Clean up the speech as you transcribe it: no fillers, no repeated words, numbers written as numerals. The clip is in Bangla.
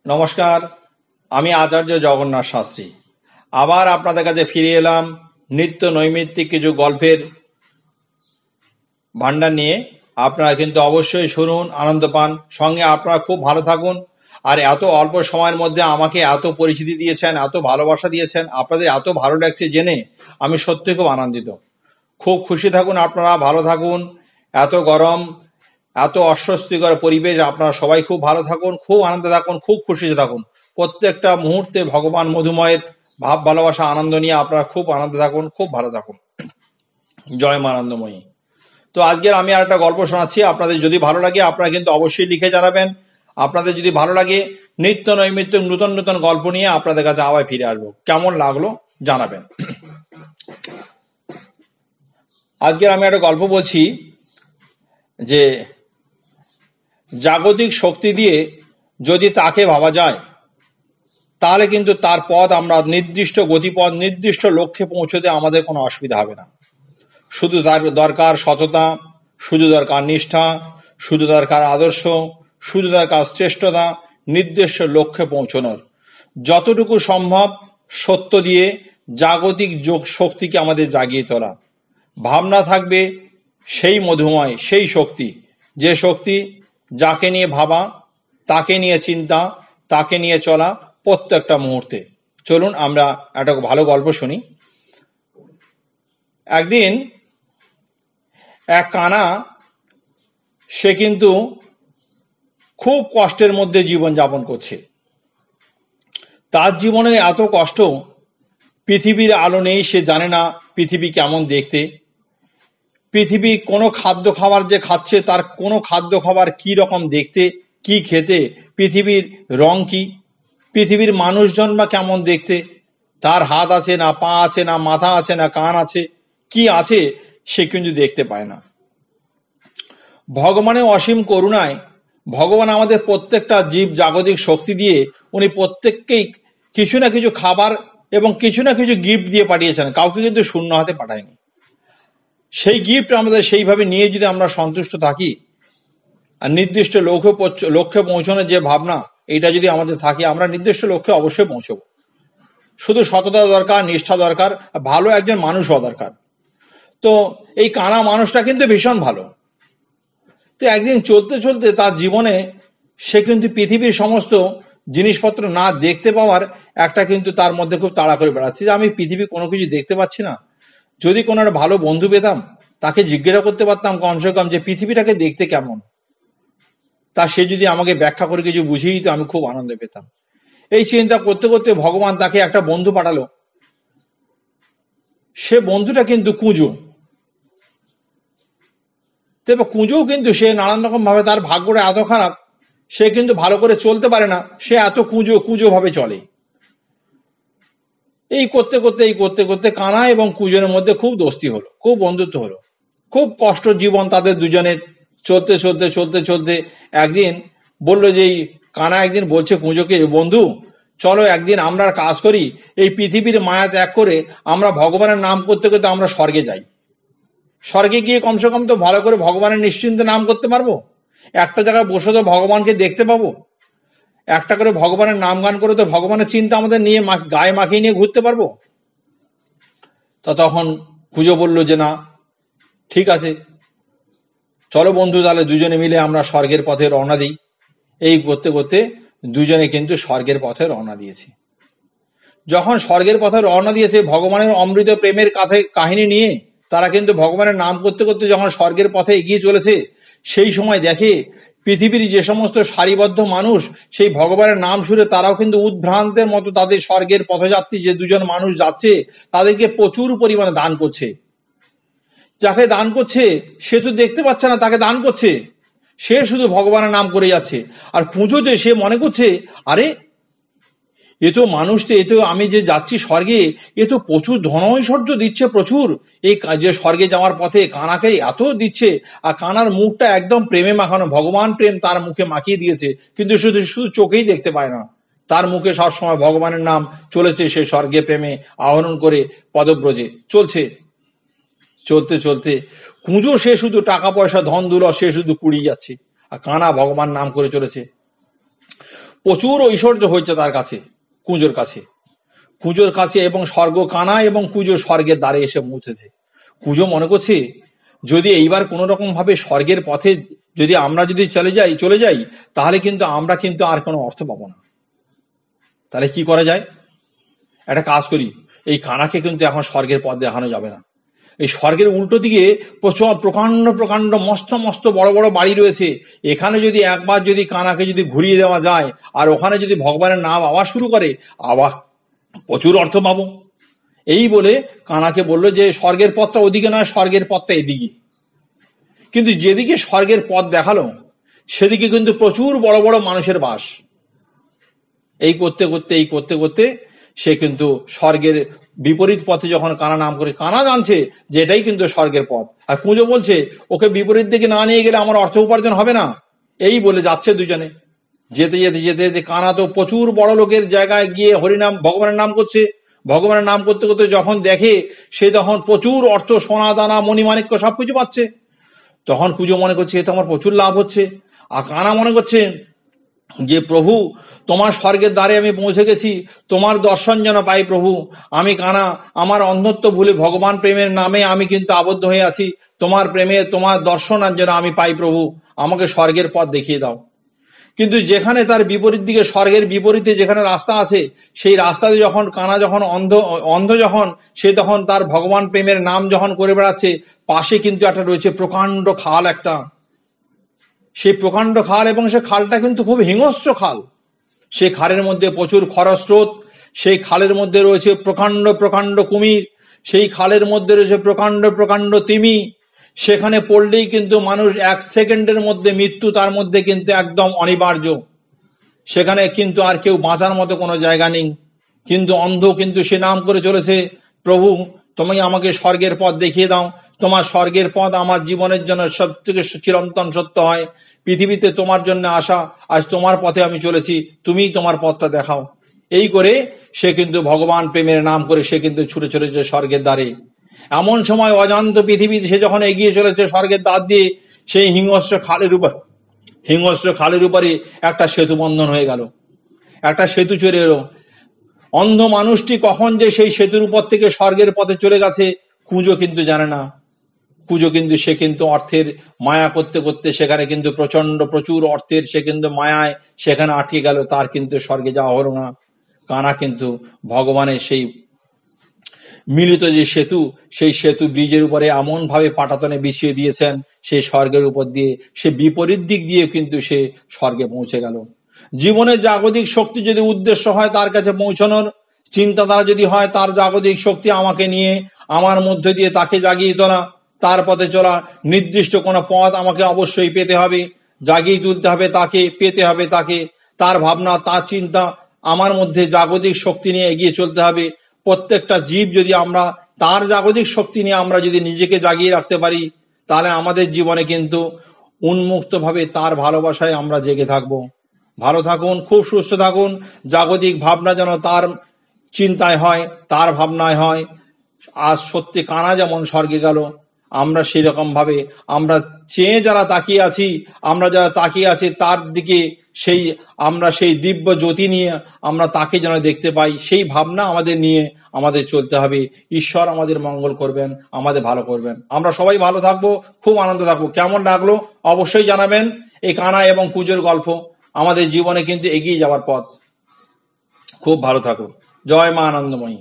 নমস্কার, আমি আচার্য জগন্নাথ শাস্ত্রী। আবার আপনাদের কাছে ফিরে এলাম নিত্য নৈমিত্তিক কিছু গল্পের ভান্ডার নিয়ে। আপনারা কিন্তু অবশ্যই শুনুন, আনন্দ পান, সঙ্গে আপনারা খুব ভালো থাকুন। আর এত অল্প সময়ের মধ্যে আমাকে এত পরিচিতি দিয়েছেন, এত ভালোবাসা দিয়েছেন, আপনাদের এত ভালো লাগছে জেনে আমি সত্যি খুব আনন্দিত। খুব খুশি থাকুন, আপনারা ভালো থাকুন। এত গরম, এত অস্বস্তিকর পরিবেশ, আপনারা সবাই খুব ভালো থাকুন, খুব আনন্দে থাকুন, খুব খুশিতে থাকুন। প্রত্যেকটা মুহূর্তে ভগবান মধুময়ের ভাব, ভালোবাসা, আনন্দ নিয়ে আপনারা খুব আনন্দে থাকুন, খুব ভালো থাকুন। জয় মা আনন্দময়ী। তো আজকের আমি আর একটা গল্প শোনাচ্ছি। আপনাদের যদি ভালো লাগে আপনারা কিন্তু অবশ্যই লিখে জানাবেন। আপনাদের যদি ভালো লাগে নিত্য নৈমিত্তিক নতুন নতুন গল্প নিয়ে আপনাদের কাছে আবার ফিরে আসবো। কেমন লাগলো জানাবেন। আজকের আমি একটা গল্প বলছি যে জাগতিক শক্তি দিয়ে যদি তাকে ভাবা যায় তাহলে কিন্তু তার পথ, আমরা নির্দিষ্ট গতিপথ, নির্দিষ্ট লক্ষ্যে পৌঁছতে আমাদের কোনো অসুবিধা হবে না। শুধু তার দরকার সততা, শুধু দরকার নিষ্ঠা, শুধু দরকার আদর্শ, শুধু দরকার শ্রেষ্ঠতা, নির্দিষ্ট লক্ষ্যে পৌঁছানোর। যতটুকু সম্ভব সত্য দিয়ে জাগতিক শক্তিকে আমাদের জাগিয়ে তোলা। ভাবনা থাকবে সেই মধুময়, সেই শক্তি, যে শক্তি যাকে নিয়ে ভাবা, তাকে নিয়ে চিন্তা, তাকে নিয়ে চলা প্রত্যেকটা মুহূর্তে। চলুন আমরা একটা ভালো গল্প শুনি। একদিন এক কানা, সে কিন্তু খুব কষ্টের মধ্যে জীবন যাপন করছে। তার জীবনের এত কষ্ট, পৃথিবীর আলো নেই, সে জানে না পৃথিবী কেমন দেখতে। পৃথিবী কোনো খাদ্য খাবার যে খাচ্ছে, তার কোনো খাদ্য খাবার কি রকম দেখতে, কি খেতে, পৃথিবীর রং কি, পৃথিবীর মানুষজন বা কেমন দেখতে, তার হাত আছে না, পা আছে না, মাথা আছে না, কান আছে, কি আছে সে কিন্তু দেখতে পায় না। ভগবানের অসীম করুণায় ভগবান আমাদের প্রত্যেকটা জীব জাগতিক শক্তি দিয়ে উনি প্রত্যেককেই কিছু না কিছু খাবার এবং কিছু না কিছু গিফট দিয়ে পাঠিয়েছেন, কাউকে কিন্তু শূন্য হাতে পাঠায়নি। সেই গিফট আমাদের সেইভাবে নিয়ে যদি আমরা সন্তুষ্ট থাকি, আর নির্দিষ্ট লক্ষ্যে পৌঁছানোর যে ভাবনা, এটা যদি আমাদের থাকে, আমরা নির্দিষ্ট লক্ষ্যে অবশ্যই পৌঁছবো। শুধু সততা দরকার, নিষ্ঠা দরকার, ভালো একজন মানুষ হওয়া দরকার। তো এই কানা মানুষটা কিন্তু ভীষণ ভালো। তো একদিন চলতে চলতে তার জীবনে সে কিন্তু পৃথিবীর সমস্ত জিনিসপত্র না দেখতে পাওয়ার একটা কিন্তু তার মধ্যে খুব তাড়া করে বেড়াচ্ছে, যে আমি পৃথিবী কোনো কিছু দেখতে পাচ্ছি না। যদি কোনো একটা ভালো বন্ধু পেতাম, তাকে জিজ্ঞাসা করতে পারতাম কমসে কম যে পৃথিবীটাকে দেখতে কেমন, তা সে যদি আমাকে ব্যাখ্যা করে কিছু বুঝিয়ে দিত, আমি খুব আনন্দ পেতাম। এই চিন্তা করতে করতে ভগবান তাকে একটা বন্ধু পাঠালো। সে বন্ধুটা কিন্তু কুঁজো। তবে কুঁজোও কিন্তু সে নানান রকম ভাবে, তার ভাগ্যটা এত খারাপ, সে কিন্তু ভালো করে চলতে পারে না, সে এত কুঁজো ভাবে চলে। এই করতে করতে কানা এবং কুঁজোর মধ্যে খুব দোস্তি হলো, খুব বন্ধুত্ব হলো, খুব কষ্ট জীবন তাদের দুজনের। চলতে একদিন বললো যে, এই কানা একদিন বলছে কুঁজোকে, বন্ধু চলো একদিন আমরা কাজ করি, এই পৃথিবীর মায়া ত্যাগ করে আমরা ভগবানের নাম করতে করতে আমরা স্বর্গে যাই। স্বর্গে গিয়ে কমসে কম তো ভালো করে ভগবানের নিশ্চিন্তে নাম করতে পারবো, একটা জায়গায় বসে তো ভগবানকে দেখতে পাবো, একটা করে ভগবানের নাম গান করে তো ভগবানের চিন্তা আমাদের নিয়ে গায়ে মাখিয়ে নিয়ে ঘুরতে পারবো। তা তখন কুঁজো বলল যে, না ঠিক আছে, চলো বন্ধু, তাহলে দুজনে মিলে আমরা স্বর্গের পথে রওনা দিই। এই করতে দুজনে কিন্তু স্বর্গের পথে রওনা দিয়েছে। যখন স্বর্গের পথে রওনা দিয়েছে, ভগবানের অমৃত প্রেমের কাহিনী নিয়ে তারা কিন্তু ভগবানের নাম করতে করতে যখন স্বর্গের পথে এগিয়ে চলেছে, সেই সময় দেখে পৃথিবীর যে সমস্ত সারিবদ্ধ মানুষ সেই ভগবানের নাম শুনে তারাও কিন্তু উদ্ভ্রান্তের মতো তাদের স্বর্গের পথযাত্রী যে দুজন মানুষ যাচ্ছে তাদেরকে প্রচুর পরিমাণে দান করছে। যাকে দান করছে সে তো দেখতে পাচ্ছে না তাকে দান করছে, সে শুধু ভগবানের নাম করে যাচ্ছে। আর কুঁজো যে, সে মনে করছে, আরে এ তো মানুষ, এ তো আমি যে যাচ্ছি স্বর্গে, এ তো প্রচুর ধন ঐশ্বর্য দিচ্ছে, প্রচুর। এই যে স্বর্গে যাওয়ার পথে কানাকে এত দিচ্ছে, আর কানার মুখটা একদম প্রেমে মাখানো, ভগবান প্রেম তার মুখে মাখিয়ে দিয়েছে, কিন্তু শুধু চোখেই দেখতে পায় না, তার মুখে সবসময় ভগবানের নাম চলেছে। সে স্বর্গে প্রেমে আহরণ করে পদব্রজে চলতে কুঁজো সে শুধু টাকা পয়সা ধন দুলভ সে শুধু কুড়িয়ে যাচ্ছে, আর কানা ভগবান নাম করে চলেছে। প্রচুর ঐশ্বর্য হয়েছে তার কাছে, কুঁজোর কাছে, এবং স্বর্গ কানা এবং কুঁজো স্বর্গের দ্বারে এসে পৌঁছেছে। কুঁজো মনে করছে যদি এইবার কোনো রকম ভাবে স্বর্গের পথে যদি আমরা যদি চলে যাই তাহলে কিন্তু আমরা কিন্তু আর কোনো অর্থ পাবো না। তাহলে কি করা যায়? একটা কাজ করি, এই কানাকে কিন্তু এখন স্বর্গের পথ দেখানো যাবে না। এই স্বর্গের উল্টো দিকে প্রকাণ্ড প্রকাণ্ড মস্ত মস্ত বড় বড় বাড়ি রয়েছে, এখানে যদি একবার যদি কানাকে যদি ঘুরিয়ে দেওয়া যায় আর ওখানে যদি ভগবানের নাম আওয়াজ শুরু করে, আবার প্রচুর অর্থ পাবো। এই বলে কানাকে বললো যে স্বর্গের পথটা ওদিকে নয়, স্বর্গের পথটা এদিকে। কিন্তু যেদিকে স্বর্গের পথ দেখালো সেদিকে কিন্তু প্রচুর বড় বড় মানুষের বাস। এই করতে করতে সে কিন্তু স্বর্গের বিপরীত পথে যখন কানা নাম করে, কানা জানছে যে এটাই কিন্তু স্বর্গের পথ, আর কুঁজো বলছে ওকে বিপরীত দিকে না নিয়ে গেলে আমার অর্থ উপার্জন হবে না। এই বলে যাচ্ছে দুজনে। যেতে যেতে যেতে যেতে কানা তো প্রচুর বড় লোকের জায়গায় গিয়ে হরিনাম ভগবানের নাম করছে। ভগবানের নাম করতে করতে যখন দেখে সে তখন প্রচুর অর্থ, সোনা দানা মণিমাণিক্য সবকিছু পাচ্ছে, তখন কুঁজো মনে করছে এ তো আমার প্রচুর লাভ হচ্ছে। আর কানা মনে করছে যে প্রভু তোমার স্বর্গের দ্বারে আমি পৌঁছে গেছি, তোমার দর্শন যেন পাই প্রভু। আমি কানা আমার অন্ধত্ব ভুলে ভগবান প্রেমের নামে আমি কিন্তু আবদ্ধ হয়ে আছি, তোমার প্রেমে তোমার দর্শন যেন আমি পাই প্রভু, আমাকে স্বর্গের পথ দেখিয়ে দাও। কিন্তু যেখানে তার বিপরীত দিকে স্বর্গের বিপরীতে যেখানে রাস্তা আছে, সেই রাস্তাতে যখন কানা যখন অন্ধ যখন সে তখন তার ভগবান প্রেমের নাম যখন করে বেড়াচ্ছে, পাশে কিন্তু একটা রয়েছে প্রকাণ্ড খাল একটা। সেই প্রকাণ্ড খাল, এবং সে খালটা কিন্তু খুব হিংস্র খাল। সেই খালের মধ্যে প্রচুর খরস্রোত, সেই খালের মধ্যে রয়েছে প্রকাণ্ড প্রকাণ্ড কুমির, সেই খালের মধ্যে রয়েছে প্রকাণ্ড প্রকাণ্ড তিমি। সেখানে পড়লেই কিন্তু মানুষ 1 সেকেন্ডের মধ্যে মৃত্যু তার মধ্যে কিন্তু একদম অনিবার্য। সেখানে কিন্তু আর কেউ বাঁচার মতো কোনো জায়গা নেই। কিন্তু অন্ধ কিন্তু সে নাম করে চলেছে, প্রভু তুমি আমাকে স্বর্গের পথ দেখিয়ে দাও, তোমার স্বর্গের পথ আমার জীবনের জন্য সবথেকে চিরন্তন সত্য হয়। পৃথিবীতে তোমার জন্য আসা, আজ তোমার পথে আমি চলেছি, তুমিই তোমার পথটা দেখাও। এই করে সে কিন্তু ভগবান প্রেমের নাম করে সে কিন্তু ছুটে চলেছে স্বর্গের দ্বারে। এমন সময় অজান্ত পৃথিবীতে সে যখন এগিয়ে চলেছে স্বর্গের দ্বার দিয়ে, সেই হিংস্র খালের উপরে একটা সেতু বন্ধন হয়ে গেল, একটা সেতু চলে এলো। অন্ধ মানুষটি কখন যে সেই সেতুর উপর থেকে স্বর্গের পথে চলে গেছে কুঁজো কিন্তু জানে না। কুঁজো কিন্তু সে কিন্তু অর্থের মায়া করতে করতে সেখানে কিন্তু প্রচুর অর্থের সে কিন্তু মায়ায় সেখানে আটকে গেল, তার কিন্তু স্বর্গে যাওয়া হলো না। কানা কিন্তু ভগবানের সেই মিলিত যে সেতু, সেই সেতু ব্রিজের উপরে এমন ভাবে পাটাতনে বিছিয়ে দিয়েছেন, সেই স্বর্গের উপর দিয়ে সে বিপরীত দিক দিয়ে কিন্তু সে স্বর্গে পৌঁছে গেল। জীবনের জাগতিক শক্তি যদি উদ্দেশ্য হয় তার কাছে পৌঁছানোর, চিন্তাধারা যদি হয় তার জাগতিক শক্তি আমাকে নিয়ে আমার মধ্যে দিয়ে তাকে জাগিয়ে তোলা, তার পথে চলা, নির্দিষ্ট কোনো পথ আমাকে অবশ্যই পেতে হবে, জাগিয়ে তুলতে হবে তাকে, পেতে হবে তাকে। তার ভাবনা, তার চিন্তা, আমার মধ্যে জাগতিক শক্তি নিয়ে এগিয়ে চলতে হবে। প্রত্যেকটা জীব যদি আমরা তার জাগতিক শক্তি নিয়ে আমরা যদি নিজেকে জাগিয়ে রাখতে পারি, তাহলে আমাদের জীবনে কিন্তু উন্মুক্তভাবে তার ভালোবাসায় আমরা জেগে থাকবো। ভালো থাকুন, খুব সুস্থ থাকুন। জাগতিক ভাবনা যেন তার চিন্তায় হয়, তার ভাবনায় হয়। আজ সত্যি কানা যেমন স্বর্গে গেল, আমরা সেরকম ভাবে আমরা চেয়ে যারা তাকিয়ে আছি, আমরা যারা তাকিয়ে আছি তার দিকে, আমরা সেই দিব্য জ্যোতি নিয়ে আমরা তাকে যেন দেখতে পাই, সেই ভাবনা আমাদের নিয়ে আমাদের চলতে হবে। ঈশ্বর আমাদের মঙ্গল করবেন, আমাদের ভালো করবেন। আমরা সবাই ভালো থাকবো, খুব আনন্দ থাকবো। কেমন লাগলো অবশ্যই জানাবেন। এই কানা এবং কুঁজোর গল্প আমাদের জীবনে কিন্তু এগিয়ে যাওয়ার পথ। খুব ভালো থাকো। জয় মা আনন্দময়ী।